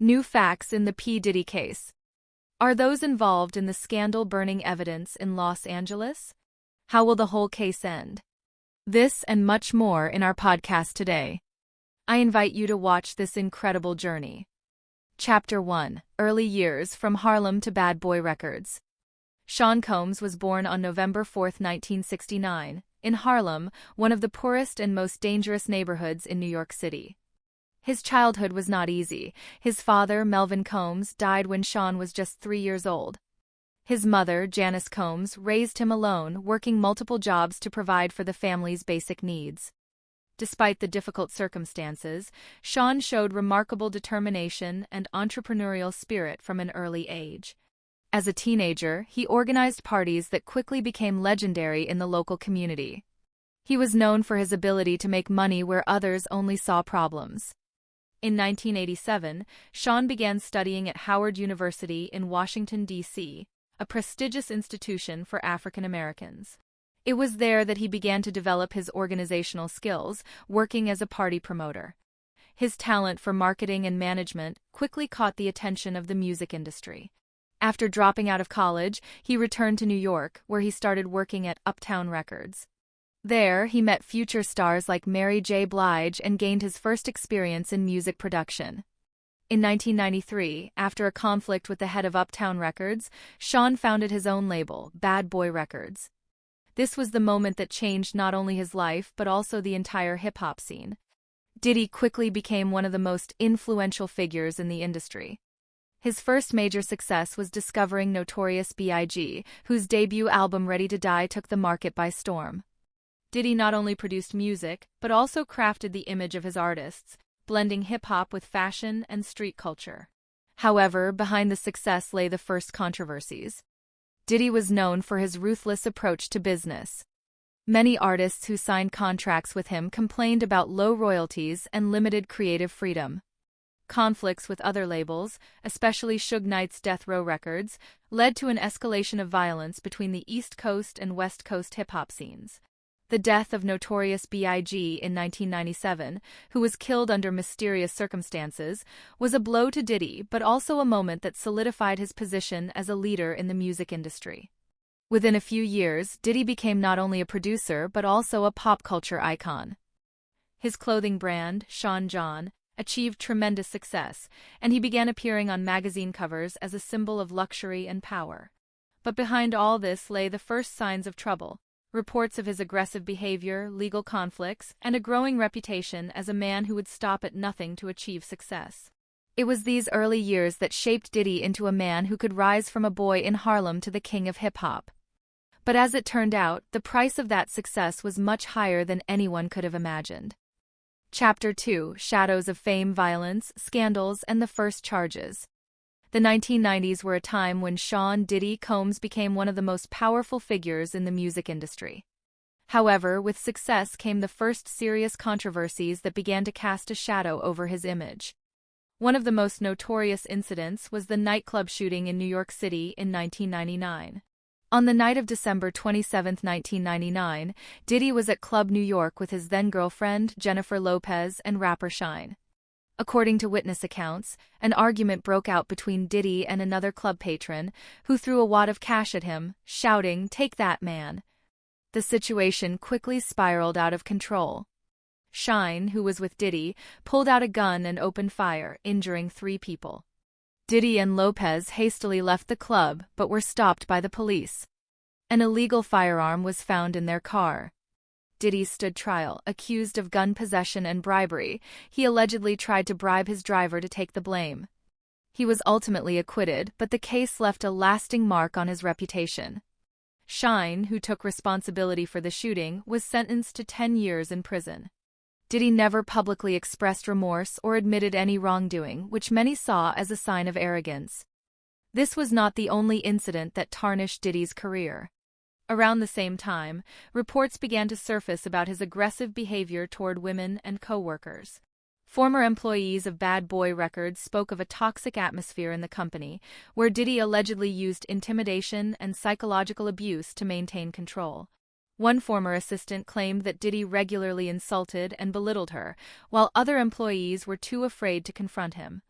New facts in the P. Diddy case. Are those involved in the scandal-burning evidence in Los Angeles? How will the whole case end? This and much more in our podcast today. I invite you to watch this incredible journey. Chapter 1: Early Years from Harlem to Bad Boy Records. Sean Combs was born on November 4, 1969, in Harlem, one of the poorest and most dangerous neighborhoods in New York City. His childhood was not easy. His father, Melvin Combs, died when Sean was just 3 years old. His mother, Janice Combs, raised him alone, working multiple jobs to provide for the family's basic needs. Despite the difficult circumstances, Sean showed remarkable determination and entrepreneurial spirit from an early age. As a teenager, he organized parties that quickly became legendary in the local community. He was known for his ability to make money where others only saw problems. In 1987, Sean began studying at Howard University in Washington, D.C., a prestigious institution for African Americans. It was there that he began to develop his organizational skills, working as a party promoter. His talent for marketing and management quickly caught the attention of the music industry. After dropping out of college, he returned to New York, where he started working at Uptown Records. There, he met future stars like Mary J. Blige and gained his first experience in music production. In 1993, after a conflict with the head of Uptown Records, Sean founded his own label, Bad Boy Records. This was the moment that changed not only his life but also the entire hip-hop scene. Diddy quickly became one of the most influential figures in the industry. His first major success was discovering Notorious B.I.G., whose debut album Ready to Die took the market by storm. Diddy not only produced music, but also crafted the image of his artists, blending hip-hop with fashion and street culture. However, behind the success lay the first controversies. Diddy was known for his ruthless approach to business. Many artists who signed contracts with him complained about low royalties and limited creative freedom. Conflicts with other labels, especially Suge Knight's Death Row Records, led to an escalation of violence between the East Coast and West Coast hip-hop scenes. The death of Notorious B.I.G. in 1997, who was killed under mysterious circumstances, was a blow to Diddy but also a moment that solidified his position as a leader in the music industry. Within a few years, Diddy became not only a producer but also a pop culture icon. His clothing brand, Sean John, achieved tremendous success, and he began appearing on magazine covers as a symbol of luxury and power. But behind all this lay the first signs of trouble. Reports of his aggressive behavior, legal conflicts, and a growing reputation as a man who would stop at nothing to achieve success. It was these early years that shaped Diddy into a man who could rise from a boy in Harlem to the king of hip-hop. But as it turned out, the price of that success was much higher than anyone could have imagined. Chapter 2: Shadows of Fame, Violence, Scandals, and the First Charges. The 1990s were a time when Sean Diddy Combs became one of the most powerful figures in the music industry. However, with success came the first serious controversies that began to cast a shadow over his image. One of the most notorious incidents was the nightclub shooting in New York City in 1999. On the night of December 27, 1999, Diddy was at Club New York with his then-girlfriend, Jennifer Lopez, and rapper Shyne. According to witness accounts, an argument broke out between Diddy and another club patron, who threw a wad of cash at him, shouting, "Take that, man." The situation quickly spiraled out of control. Shyne, who was with Diddy, pulled out a gun and opened fire, injuring 3 people. Diddy and Lopez hastily left the club but were stopped by the police. An illegal firearm was found in their car. Diddy stood trial, accused of gun possession and bribery. He allegedly tried to bribe his driver to take the blame. He was ultimately acquitted, but the case left a lasting mark on his reputation. Shyne, who took responsibility for the shooting, was sentenced to 10 years in prison. Diddy never publicly expressed remorse or admitted any wrongdoing, which many saw as a sign of arrogance. This was not the only incident that tarnished Diddy's career. Around the same time, reports began to surface about his aggressive behavior toward women and co-workers. Former employees of Bad Boy Records spoke of a toxic atmosphere in the company, where Diddy allegedly used intimidation and psychological abuse to maintain control. One former assistant claimed that Diddy regularly insulted and belittled her, while other employees were too afraid to confront him.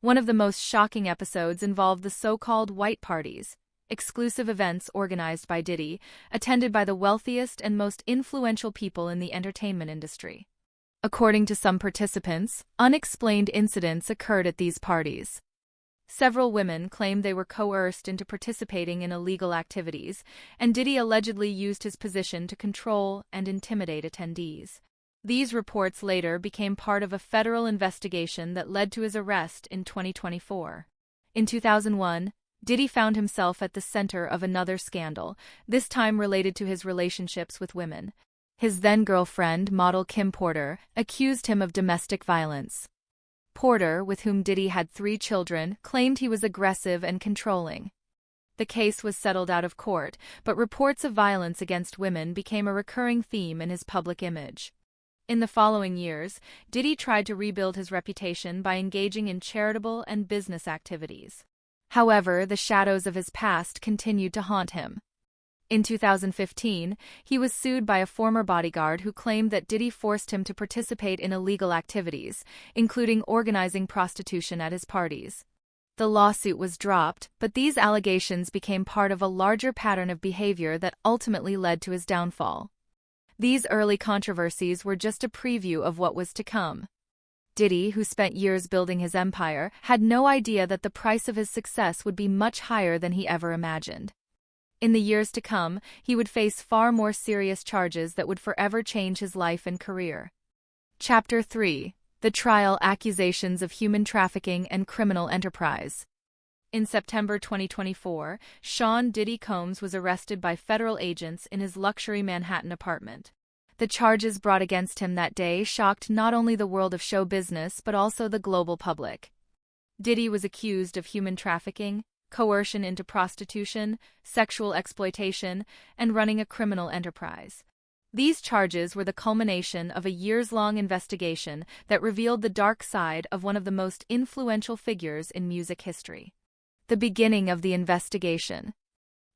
One of the most shocking episodes involved the so-called white parties, exclusive events organized by Diddy, attended by the wealthiest and most influential people in the entertainment industry. According to some participants, unexplained incidents occurred at these parties. Several women claimed they were coerced into participating in illegal activities, and Diddy allegedly used his position to control and intimidate attendees. These reports later became part of a federal investigation that led to his arrest in 2024. In 2001, Diddy found himself at the center of another scandal, this time related to his relationships with women. His then-girlfriend, model Kim Porter, accused him of domestic violence. Porter, with whom Diddy had 3 children, claimed he was aggressive and controlling. The case was settled out of court, but reports of violence against women became a recurring theme in his public image. In the following years, Diddy tried to rebuild his reputation by engaging in charitable and business activities. However, the shadows of his past continued to haunt him. In 2015, he was sued by a former bodyguard who claimed that Diddy forced him to participate in illegal activities, including organizing prostitution at his parties. The lawsuit was dropped, but these allegations became part of a larger pattern of behavior that ultimately led to his downfall. These early controversies were just a preview of what was to come. Diddy, who spent years building his empire, had no idea that the price of his success would be much higher than he ever imagined. In the years to come, he would face far more serious charges that would forever change his life and career. Chapter 3: The Trial: Accusations of Human Trafficking and Criminal Enterprise. In September 2024, Sean Diddy Combs was arrested by federal agents in his luxury Manhattan apartment. The charges brought against him that day shocked not only the world of show business but also the global public. Diddy was accused of human trafficking, coercion into prostitution, sexual exploitation, and running a criminal enterprise. These charges were the culmination of a years-long investigation that revealed the dark side of one of the most influential figures in music history. The beginning of the investigation.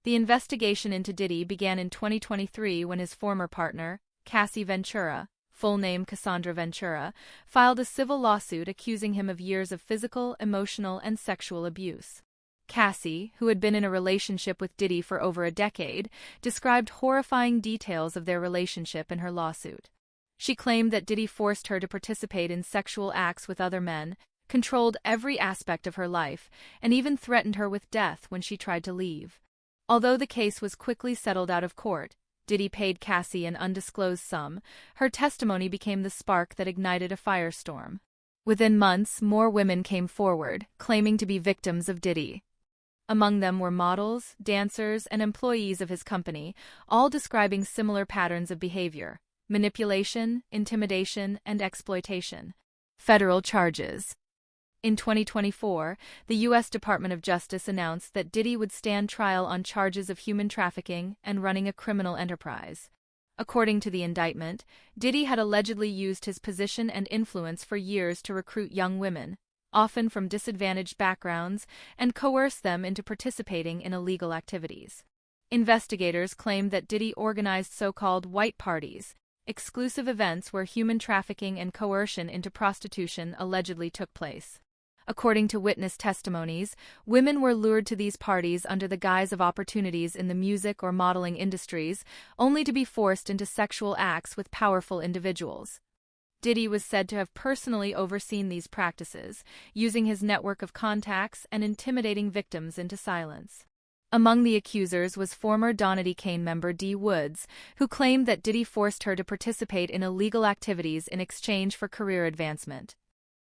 The investigation into Diddy began in 2023 when his former partner, Cassie Ventura, full name Cassandra Ventura, filed a civil lawsuit accusing him of years of physical, emotional, and sexual abuse. Cassie, who had been in a relationship with Diddy for over a decade, described horrifying details of their relationship in her lawsuit. She claimed that Diddy forced her to participate in sexual acts with other men, controlled every aspect of her life, and even threatened her with death when she tried to leave. Although the case was quickly settled out of court, Diddy paid Cassie an undisclosed sum. Her testimony became the spark that ignited a firestorm. Within months, more women came forward, claiming to be victims of Diddy. Among them were models, dancers, and employees of his company, all describing similar patterns of behavior: manipulation, intimidation, and exploitation. Federal charges. In 2024, the U.S. Department of Justice announced that Diddy would stand trial on charges of human trafficking and running a criminal enterprise. According to the indictment, Diddy had allegedly used his position and influence for years to recruit young women, often from disadvantaged backgrounds, and coerce them into participating in illegal activities. Investigators claimed that Diddy organized so-called white parties, exclusive events where human trafficking and coercion into prostitution allegedly took place. According to witness testimonies, women were lured to these parties under the guise of opportunities in the music or modeling industries, only to be forced into sexual acts with powerful individuals. Diddy was said to have personally overseen these practices, using his network of contacts and intimidating victims into silence. Among the accusers was former Donity Kane member Dee Woods, who claimed that Diddy forced her to participate in illegal activities in exchange for career advancement.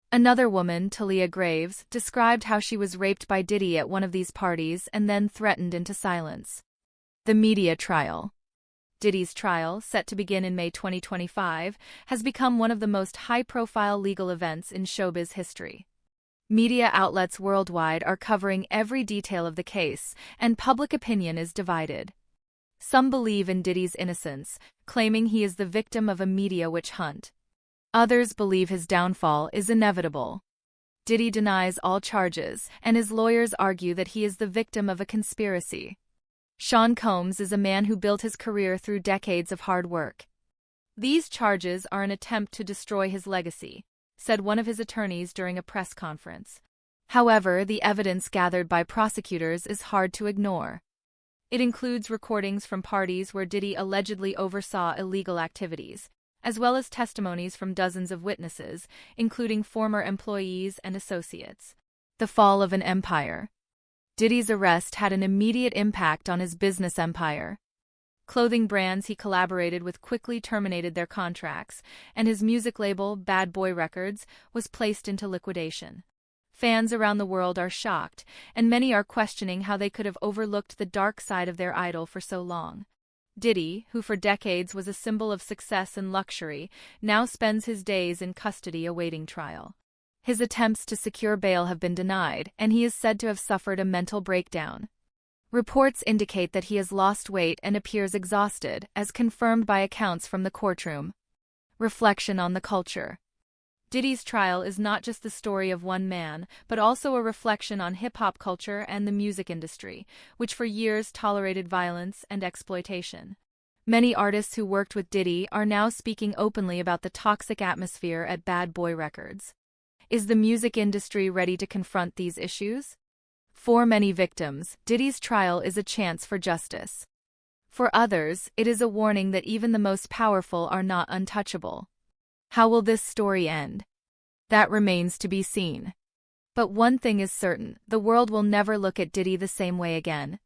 Another woman, Talia Graves, described how she was raped by Diddy at one of these parties and then threatened into silence. The media trial. Diddy's trial, set to begin in May 2025, has become one of the most high-profile legal events in showbiz history. Media outlets worldwide are covering every detail of the case, and public opinion is divided. Some believe in Diddy's innocence, claiming he is the victim of a media witch hunt. Others believe his downfall is inevitable. Diddy denies all charges, and his lawyers argue that he is the victim of a conspiracy. Sean Combs is a man who built his career through decades of hard work. These charges are an attempt to destroy his legacy, said one of his attorneys during a press conference. However, the evidence gathered by prosecutors is hard to ignore. It includes recordings from parties where Diddy allegedly oversaw illegal activities, as well as testimonies from dozens of witnesses, including former employees and associates. The fall of an empire. Diddy's arrest had an immediate impact on his business empire. Clothing brands he collaborated with quickly terminated their contracts, and his music label, Bad Boy Records, was placed into liquidation. Fans around the world are shocked, and many are questioning how they could have overlooked the dark side of their idol for so long. Diddy, who for decades was a symbol of success and luxury, now spends his days in custody awaiting trial. His attempts to secure bail have been denied, and he is said to have suffered a mental breakdown. Reports indicate that he has lost weight and appears exhausted, as confirmed by accounts from the courtroom. Reflection on the culture. Diddy's trial is not just the story of one man, but also a reflection on hip-hop culture and the music industry, which for years tolerated violence and exploitation. Many artists who worked with Diddy are now speaking openly about the toxic atmosphere at Bad Boy Records. Is the music industry ready to confront these issues? For many victims, Diddy's trial is a chance for justice. For others, it is a warning that even the most powerful are not untouchable. How will this story end? That remains to be seen. But one thing is certain, the world will never look at Diddy the same way again.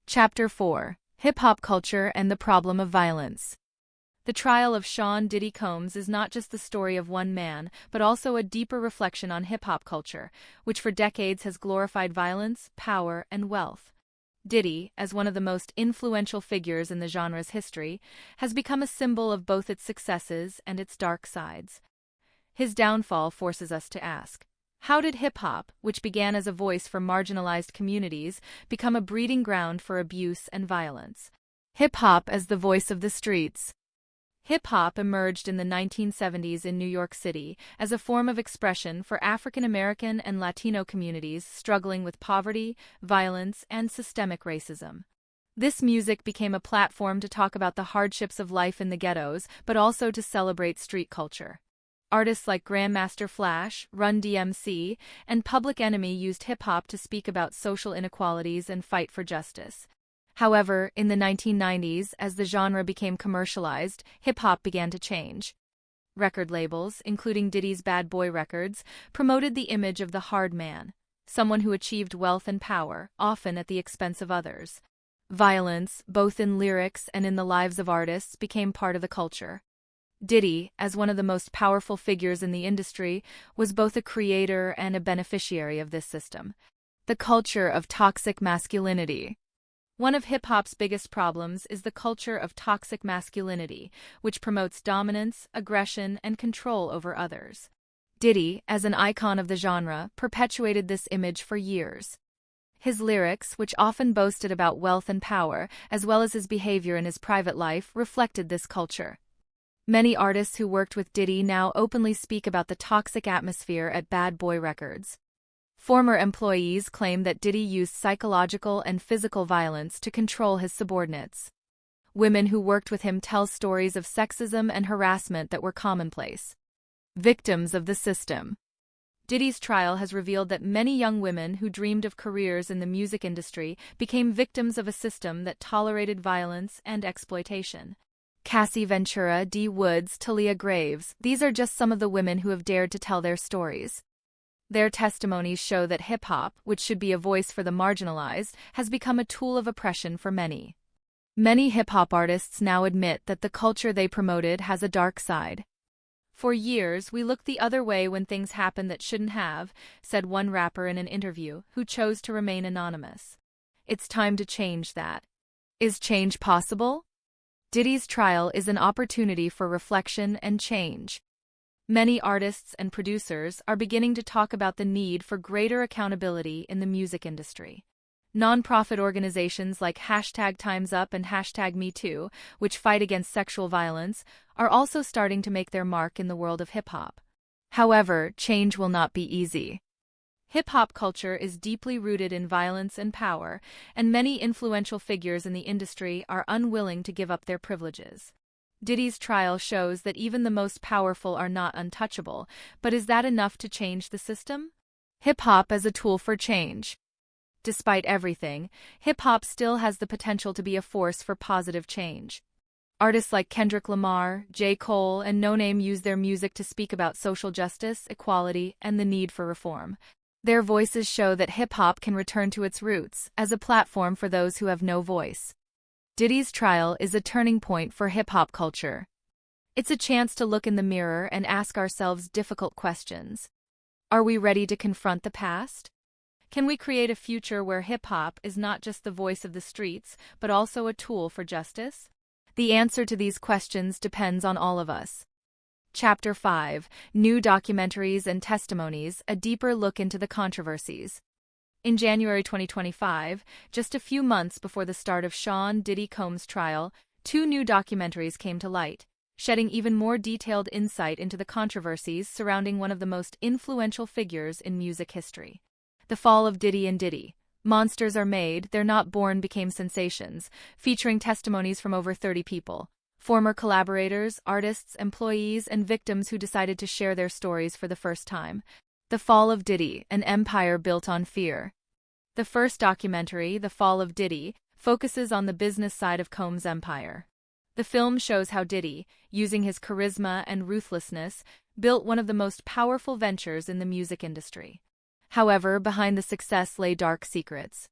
Chapter 4: Hip-Hop Culture and the Problem of Violence. The trial of Sean Diddy Combs is not just the story of one man, but also a deeper reflection on hip-hop culture, which for decades has glorified violence, power, and wealth. Diddy, as one of the most influential figures in the genre's history, has become a symbol of both its successes and its dark sides. His downfall forces us to ask, how did hip-hop, which began as a voice for marginalized communities, become a breeding ground for abuse and violence? Hip-hop as the voice of the streets. Hip-hop emerged in the 1970s in New York City as a form of expression for African American and Latino communities struggling with poverty, violence, and systemic racism. This music became a platform to talk about the hardships of life in the ghettos, but also to celebrate street culture. Artists like Grandmaster Flash, Run DMC, and Public Enemy used hip-hop to speak about social inequalities and fight for justice. However, in the 1990s, as the genre became commercialized, hip-hop began to change. Record labels, including Diddy's Bad Boy Records, promoted the image of the hard man, someone who achieved wealth and power, often at the expense of others. Violence, both in lyrics and in the lives of artists, became part of the culture. Diddy, as one of the most powerful figures in the industry, was both a creator and a beneficiary of this system. The culture of toxic masculinity. One of hip-hop's biggest problems is the culture of toxic masculinity, which promotes dominance, aggression, and control over others. Diddy, as an icon of the genre, perpetuated this image for years. His lyrics, which often boasted about wealth and power, as well as his behavior in his private life, reflected this culture. Many artists who worked with Diddy now openly speak about the toxic atmosphere at Bad Boy Records. Former employees claim that Diddy used psychological and physical violence to control his subordinates. Women who worked with him tell stories of sexism and harassment that were commonplace. Victims of the system. Diddy's trial has revealed that many young women who dreamed of careers in the music industry became victims of a system that tolerated violence and exploitation. Cassie Ventura, Dee Woods, Talia Graves, these are just some of the women who have dared to tell their stories. Their testimonies show that hip-hop, which should be a voice for the marginalized, has become a tool of oppression for many. Many hip-hop artists now admit that the culture they promoted has a dark side. For years, we looked the other way when things happened that shouldn't have, said one rapper in an interview, who chose to remain anonymous. It's time to change that. Is change possible? Diddy's trial is an opportunity for reflection and change. Many artists and producers are beginning to talk about the need for greater accountability in the music industry. Nonprofit organizations like #TimesUp and #MeToo, which fight against sexual violence, are also starting to make their mark in the world of hip-hop. However, change will not be easy. Hip-hop culture is deeply rooted in violence and power, and many influential figures in the industry are unwilling to give up their privileges. Diddy's trial shows that even the most powerful are not untouchable, but is that enough to change the system? Hip-hop as a tool for change. Despite everything, hip-hop still has the potential to be a force for positive change. Artists like Kendrick Lamar, J. Cole, and No Name use their music to speak about social justice, equality, and the need for reform. Their voices show that hip-hop can return to its roots as a platform for those who have no voice. Diddy's trial is a turning point for hip-hop culture. It's a chance to look in the mirror and ask ourselves difficult questions. Are we ready to confront the past? Can we create a future where hip-hop is not just the voice of the streets, but also a tool for justice? The answer to these questions depends on all of us. Chapter 5: New Documentaries and Testimonies, a deeper look into the controversies. In January 2025, just a few months before the start of Sean Diddy Combs' trial, 2 new documentaries came to light, shedding even more detailed insight into the controversies surrounding one of the most influential figures in music history. The Fall of Diddy and Diddy. Monsters Are Made, They're Not Born became sensations, featuring testimonies from over 30 people. Former collaborators, artists, employees, and victims who decided to share their stories for the first time. The Fall of Diddy, an empire built on fear. The first documentary, The Fall of Diddy, focuses on the business side of Combs' empire. The film shows how Diddy, using his charisma and ruthlessness, built one of the most powerful ventures in the music industry. However, behind the success lay dark secrets.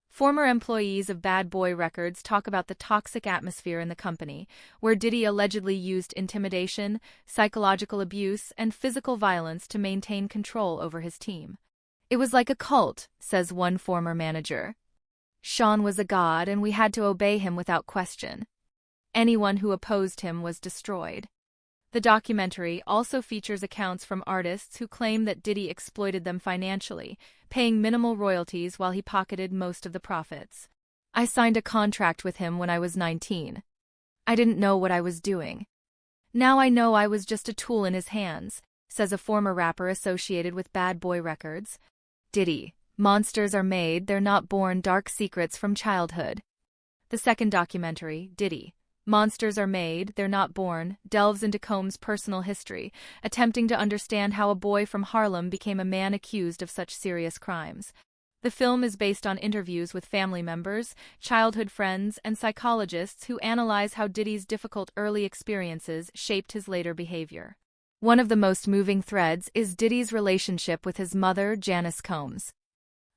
Former employees of Bad Boy Records talk about the toxic atmosphere in the company, where Diddy allegedly used intimidation, psychological abuse, and physical violence to maintain control over his team. It was like a cult, says one former manager. Sean was a god and we had to obey him without question. Anyone who opposed him was destroyed. The documentary also features accounts from artists who claim that Diddy exploited them financially, paying minimal royalties while he pocketed most of the profits. I signed a contract with him when I was 19. I didn't know what I was doing. Now I know I was just a tool in his hands, says a former rapper associated with Bad Boy Records. Diddy, Monsters Are Made, They're Not Born, Dark Secrets from Childhood. The second documentary, Diddy, Monsters Are Made, They're Not Born, delves into Combs' personal history, attempting to understand how a boy from Harlem became a man accused of such serious crimes. The film is based on interviews with family members, childhood friends, and psychologists who analyze how Diddy's difficult early experiences shaped his later behavior. One of the most moving threads is Diddy's relationship with his mother, Janice Combs.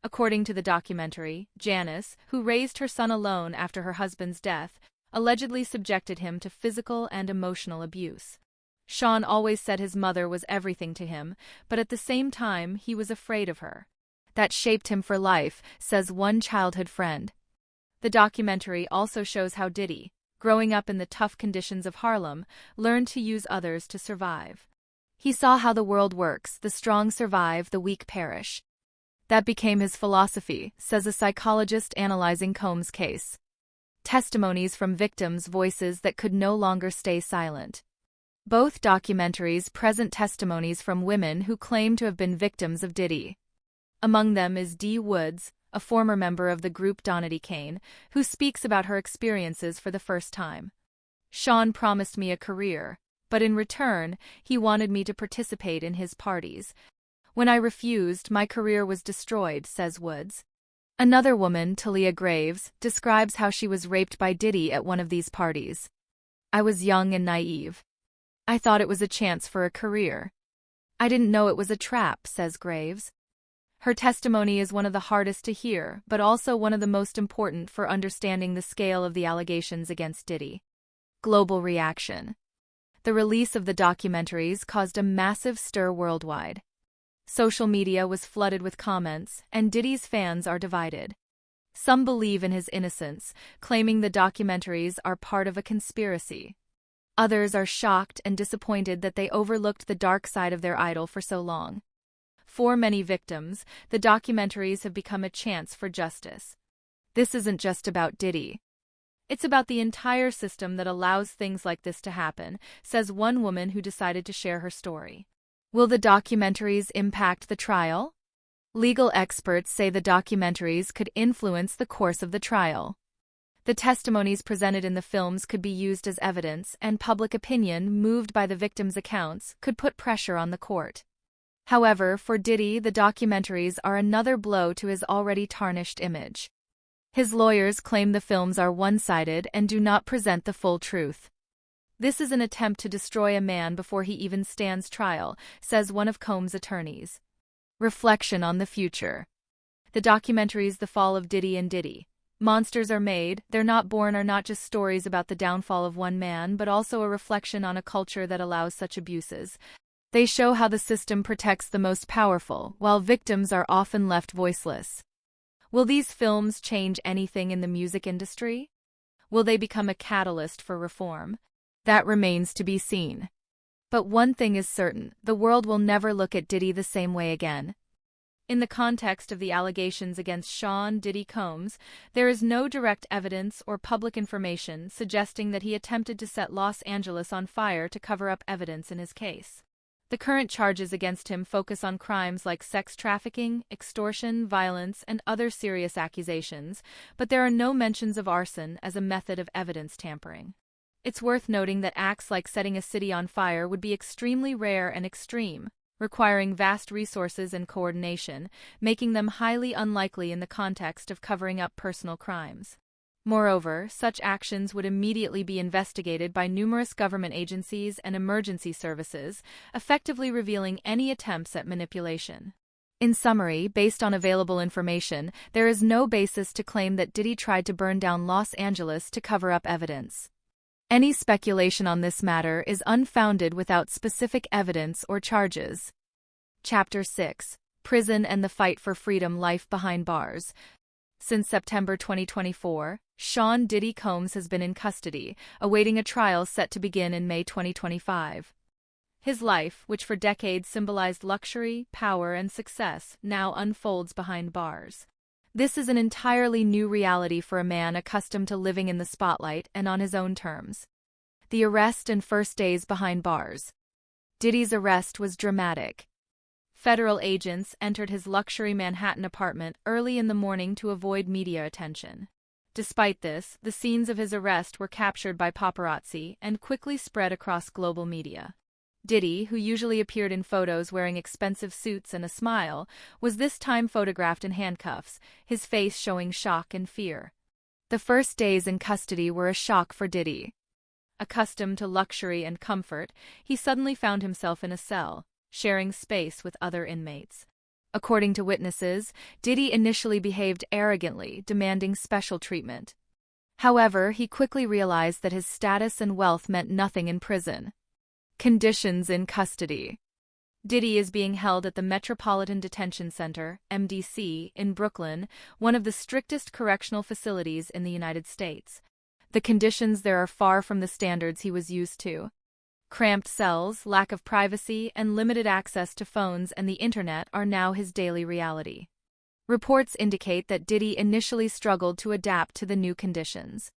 According to the documentary, Janice, who raised her son alone after her husband's death, allegedly subjected him to physical and emotional abuse. Sean always said his mother was everything to him, but at the same time he was afraid of her. That shaped him for life, says one childhood friend. The documentary also shows how Diddy, growing up in the tough conditions of Harlem, learned to use others to survive. He saw how the world works: the strong survive, the weak perish. That became his philosophy, says a psychologist analyzing Combs' case. Testimonies from victims' voices that could no longer stay silent. Both documentaries present testimonies from women who claim to have been victims of Diddy. Among them is Dee Woods, a former member of the group Donity Kane, who speaks about her experiences for the first time. Sean promised me a career, but in return, he wanted me to participate in his parties. When I refused, my career was destroyed, says Woods. Another woman, Talia Graves, describes how she was raped by Diddy at one of these parties. I was young and naive. I thought it was a chance for a career. I didn't know it was a trap, says Graves. Her testimony is one of the hardest to hear, but also one of the most important for understanding the scale of the allegations against Diddy. Global reaction. The release of the documentaries caused a massive stir worldwide. Social media was flooded with comments, and Diddy's fans are divided. Some believe in his innocence, claiming the documentaries are part of a conspiracy. Others are shocked and disappointed that they overlooked the dark side of their idol for so long. For many victims, the documentaries have become a chance for justice. This isn't just about Diddy. It's about the entire system that allows things like this to happen, says one woman who decided to share her story. Will the documentaries impact the trial? Legal experts say the documentaries could influence the course of the trial. The testimonies presented in the films could be used as evidence, and public opinion, moved by the victims' accounts, could put pressure on the court. However, for Diddy, the documentaries are another blow to his already tarnished image. His lawyers claim the films are one-sided and do not present the full truth. This is an attempt to destroy a man before he even stands trial, says one of Combs' attorneys. Reflection on the future. The documentaries The Fall of Diddy and Diddy. Monsters Are Made, They're Not Born are not just stories about the downfall of one man but also a reflection on a culture that allows such abuses. They show how the system protects the most powerful, while victims are often left voiceless. Will these films change anything in the music industry? Will they become a catalyst for reform? That remains to be seen. But one thing is certain, the world will never look at Diddy the same way again. In the context of the allegations against Sean Diddy Combs, there is no direct evidence or public information suggesting that he attempted to set Los Angeles on fire to cover up evidence in his case. The current charges against him focus on crimes like sex trafficking, extortion, violence, and other serious accusations, but there are no mentions of arson as a method of evidence tampering. It's worth noting that acts like setting a city on fire would be extremely rare and extreme, requiring vast resources and coordination, making them highly unlikely in the context of covering up personal crimes. Moreover, such actions would immediately be investigated by numerous government agencies and emergency services, effectively revealing any attempts at manipulation. In summary, based on available information, there is no basis to claim that Diddy tried to burn down Los Angeles to cover up evidence. Any speculation on this matter is unfounded without specific evidence or charges. Chapter 6: Prison and the Fight for Freedom. Life Behind Bars. Since September 2024, Sean Diddy Combs has been in custody, awaiting a trial set to begin in May 2025. His life, which for decades symbolized luxury, power, and success, now unfolds behind bars. This is an entirely new reality for a man accustomed to living in the spotlight and on his own terms. The arrest and first days behind bars. Diddy's arrest was dramatic. Federal agents entered his luxury Manhattan apartment early in the morning to avoid media attention. Despite this, the scenes of his arrest were captured by paparazzi and quickly spread across global media. Diddy, who usually appeared in photos wearing expensive suits and a smile, was this time photographed in handcuffs, his face showing shock and fear. The first days in custody were a shock for Diddy. Accustomed to luxury and comfort, he suddenly found himself in a cell, sharing space with other inmates. According to witnesses, Diddy initially behaved arrogantly, demanding special treatment. However, he quickly realized that his status and wealth meant nothing in prison. Conditions in custody. Diddy is being held at the Metropolitan Detention Center, MDC, in Brooklyn, one of the strictest correctional facilities in the United States. The conditions there are far from the standards he was used to. Cramped cells, lack of privacy, and limited access to phones and the internet are now his daily reality. Reports indicate that Diddy initially struggled to adapt to the new conditions.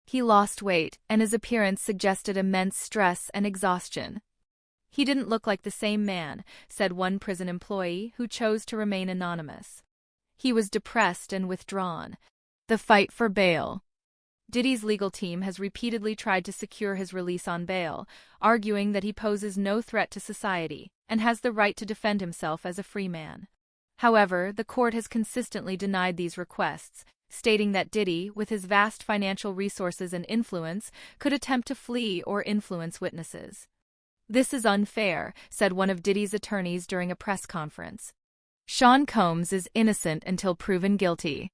He lost weight, and his appearance suggested immense stress and exhaustion. He didn't look like the same man, said one prison employee who chose to remain anonymous. He was depressed and withdrawn. The fight for bail. Diddy's legal team has repeatedly tried to secure his release on bail, arguing that he poses no threat to society and has the right to defend himself as a free man. However, the court has consistently denied these requests, stating that Diddy, with his vast financial resources and influence, could attempt to flee or influence witnesses. This is unfair, said one of Diddy's attorneys during a press conference. Sean Combs is innocent until proven guilty.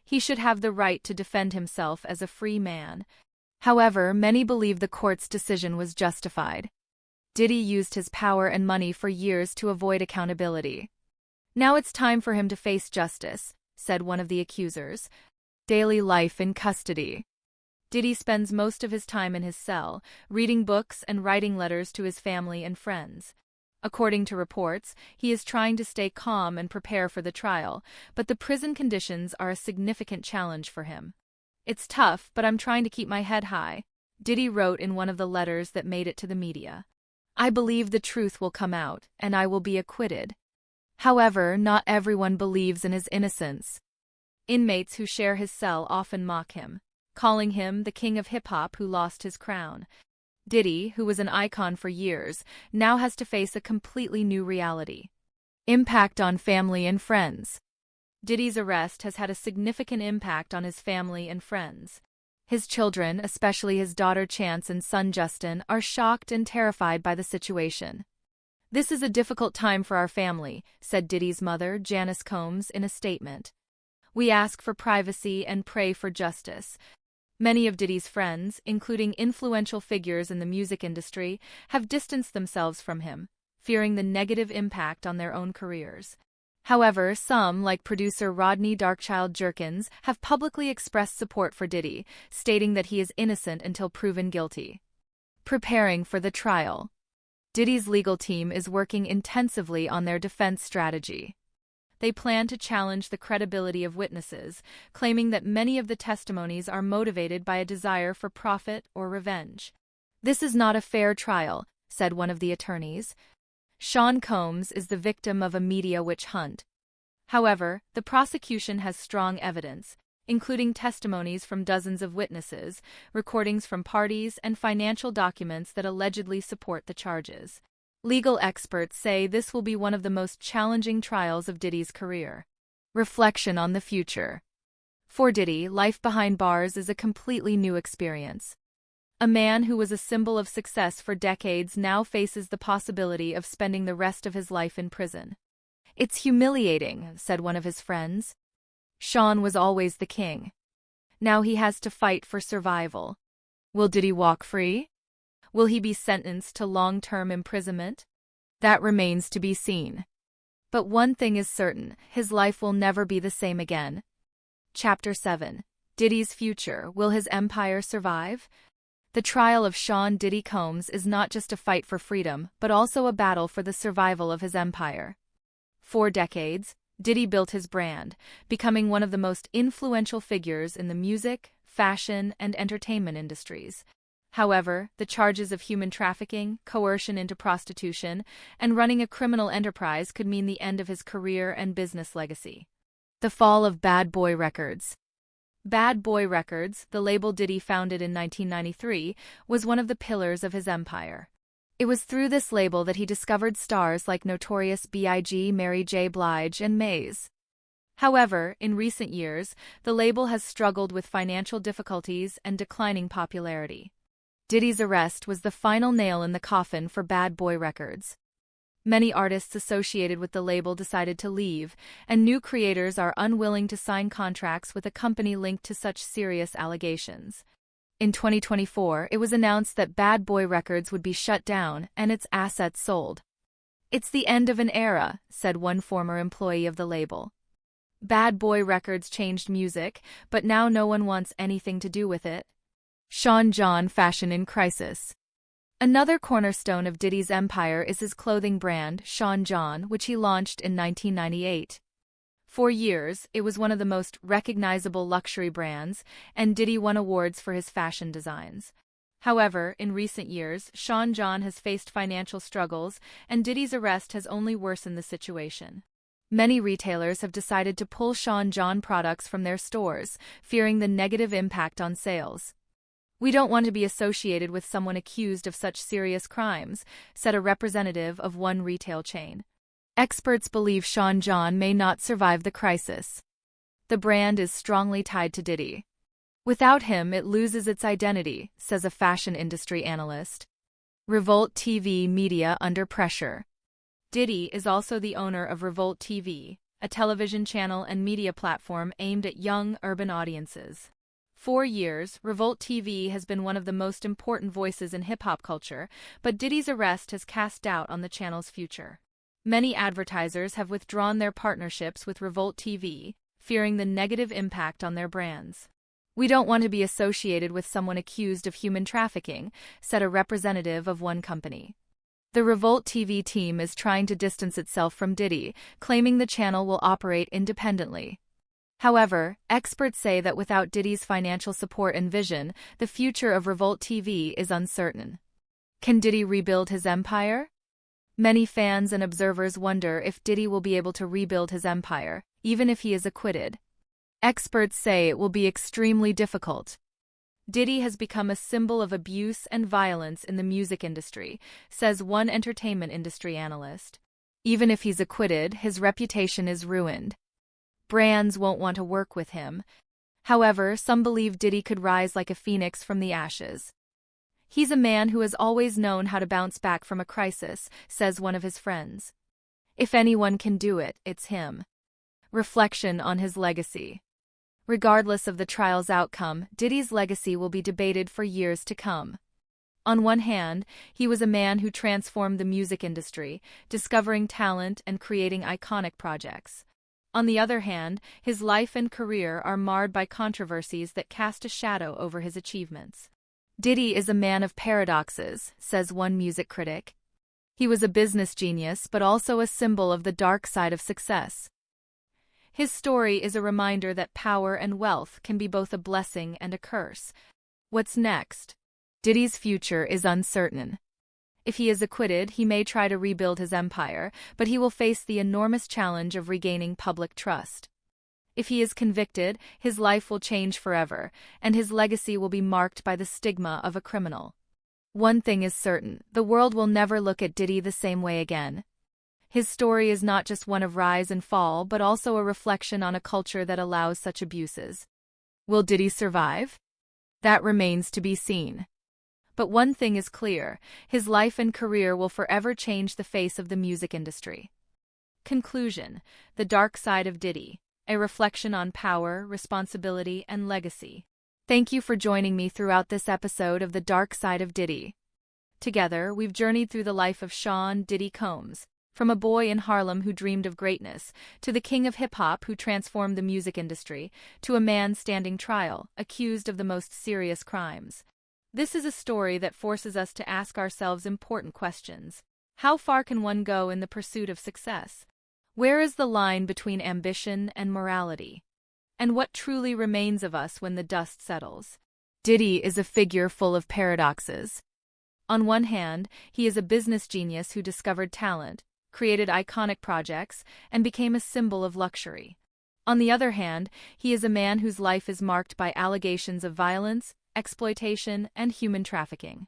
He should have the right to defend himself as a free man. However, many believe the court's decision was justified. Diddy used his power and money for years to avoid accountability. Now it's time for him to face justice, said one of the accusers. Daily life in custody. Diddy spends most of his time in his cell, reading books and writing letters to his family and friends. According to reports, he is trying to stay calm and prepare for the trial, but the prison conditions are a significant challenge for him. It's tough, but I'm trying to keep my head high, Diddy wrote in one of the letters that made it to the media. I believe the truth will come out, and I will be acquitted. However, not everyone believes in his innocence. Inmates who share his cell often mock him, calling him the king of hip-hop who lost his crown. Diddy, who was an icon for years, now has to face a completely new reality. Impact on family and friends. Diddy's arrest has had a significant impact on his family and friends. His children, especially his daughter Chance and son Justin, are shocked and terrified by the situation. "This is a difficult time for our family," said Diddy's mother, Janice Combs, in a statement. "We ask for privacy and pray for justice." Many of Diddy's friends, including influential figures in the music industry, have distanced themselves from him, fearing the negative impact on their own careers. However, some, like producer Rodney Darkchild Jerkins, have publicly expressed support for Diddy, stating that he is innocent until proven guilty. Preparing for the trial. Diddy's legal team is working intensively on their defense strategy. They plan to challenge the credibility of witnesses, claiming that many of the testimonies are motivated by a desire for profit or revenge. "This is not a fair trial," said one of the attorneys. Sean Combs is the victim of a media witch hunt. However, the prosecution has strong evidence, including testimonies from dozens of witnesses, recordings from parties, and financial documents that allegedly support the charges. Legal experts say this will be one of the most challenging trials of Diddy's career. Reflection on the future. For Diddy, life behind bars is a completely new experience. A man who was a symbol of success for decades now faces the possibility of spending the rest of his life in prison. "It's humiliating," said one of his friends. "Sean was always the king. Now he has to fight for survival." Will Diddy walk free? Will he be sentenced to long-term imprisonment? That remains to be seen. But one thing is certain, his life will never be the same again. Chapter 7. Diddy's future. Will his empire survive? The trial of Sean Diddy Combs is not just a fight for freedom, but also a battle for the survival of his empire. For decades, Diddy built his brand, becoming one of the most influential figures in the music, fashion, and entertainment industries. However, the charges of human trafficking, coercion into prostitution, and running a criminal enterprise could mean the end of his career and business legacy. The fall of Bad Boy Records. Bad Boy Records, the label Diddy founded in 1993, was one of the pillars of his empire. It was through this label that he discovered stars like Notorious B.I.G., Mary J. Blige, and Maze. However, in recent years, the label has struggled with financial difficulties and declining popularity. Diddy's arrest was the final nail in the coffin for Bad Boy Records. Many artists associated with the label decided to leave, and new creators are unwilling to sign contracts with a company linked to such serious allegations. In 2024, it was announced that Bad Boy Records would be shut down and its assets sold. "It's the end of an era," said one former employee of the label. Bad Boy Records changed music, but now no one wants anything to do with it. Sean John fashion in crisis. Another cornerstone of Diddy's empire is his clothing brand, Sean John, which he launched in 1998. For years, it was one of the most recognizable luxury brands, and Diddy won awards for his fashion designs. However, in recent years, Sean John has faced financial struggles, and Diddy's arrest has only worsened the situation. Many retailers have decided to pull Sean John products from their stores, fearing the negative impact on sales. "We don't want to be associated with someone accused of such serious crimes," said a representative of one retail chain. Experts believe Sean John may not survive the crisis. The brand is strongly tied to Diddy. "Without him, it loses its identity," says a fashion industry analyst. Revolt TV media under pressure. Diddy is also the owner of Revolt TV, a television channel and media platform aimed at young, urban audiences. For years, Revolt TV has been one of the most important voices in hip-hop culture, but Diddy's arrest has cast doubt on the channel's future. Many advertisers have withdrawn their partnerships with Revolt TV, fearing the negative impact on their brands. "We don't want to be associated with someone accused of human trafficking," said a representative of one company. The Revolt TV team is trying to distance itself from Diddy, claiming the channel will operate independently. However, experts say that without Diddy's financial support and vision, the future of Revolt TV is uncertain. Can Diddy rebuild his empire? Many fans and observers wonder if Diddy will be able to rebuild his empire, even if he is acquitted. Experts say it will be extremely difficult. Diddy has become a symbol of abuse and violence in the music industry, says one entertainment industry analyst. Even if he's acquitted, his reputation is ruined. Brands won't want to work with him. However, some believe Diddy could rise like a phoenix from the ashes. He's a man who has always known how to bounce back from a crisis, says one of his friends. If anyone can do it, it's him. Reflection on his legacy. Regardless of the trial's outcome, Diddy's legacy will be debated for years to come. On one hand, he was a man who transformed the music industry, discovering talent and creating iconic projects. On the other hand, his life and career are marred by controversies that cast a shadow over his achievements. Diddy is a man of paradoxes, says one music critic. He was a business genius but also a symbol of the dark side of success. His story is a reminder that power and wealth can be both a blessing and a curse. What's next? Diddy's future is uncertain. If he is acquitted, he may try to rebuild his empire, but he will face the enormous challenge of regaining public trust. If he is convicted, his life will change forever, and his legacy will be marked by the stigma of a criminal. One thing is certain, the world will never look at Diddy the same way again. His story is not just one of rise and fall, but also a reflection on a culture that allows such abuses. Will Diddy survive? That remains to be seen. But one thing is clear, his life and career will forever change the face of the music industry. Conclusion: The Dark Side of Diddy. A reflection on power, responsibility, and legacy. Thank you for joining me throughout this episode of The Dark Side of Diddy. Together, we've journeyed through the life of Sean Diddy Combs, from a boy in Harlem who dreamed of greatness, to the king of hip-hop who transformed the music industry, to a man standing trial, accused of the most serious crimes. This is a story that forces us to ask ourselves important questions. How far can one go in the pursuit of success? Where is the line between ambition and morality? And what truly remains of us when the dust settles? Diddy is a figure full of paradoxes. On one hand, he is a business genius who discovered talent, created iconic projects, and became a symbol of luxury. On the other hand, he is a man whose life is marked by allegations of violence, exploitation, and human trafficking.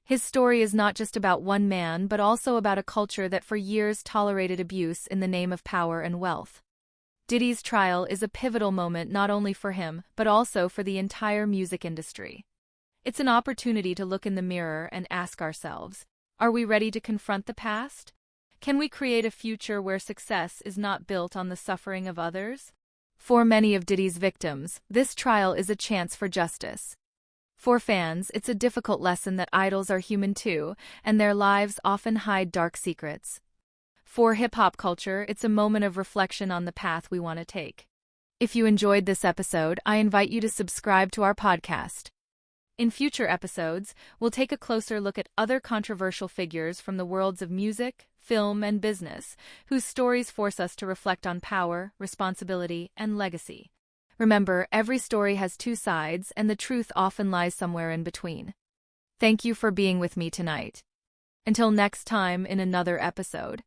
His story is not just about one man, but also about a culture that for years tolerated abuse in the name of power and wealth. Diddy's trial is a pivotal moment not only for him, but also for the entire music industry. It's an opportunity to look in the mirror and ask ourselves, are we ready to confront the past? Can we create a future where success is not built on the suffering of others? For many of Diddy's victims, this trial is a chance for justice. For fans, it's a difficult lesson that idols are human too, and their lives often hide dark secrets. For hip-hop culture, it's a moment of reflection on the path we want to take. If you enjoyed this episode, I invite you to subscribe to our podcast. In future episodes, we'll take a closer look at other controversial figures from the worlds of music, film, and business, whose stories force us to reflect on power, responsibility, and legacy. Remember, every story has two sides, and the truth often lies somewhere in between. Thank you for being with me tonight. Until next time in another episode.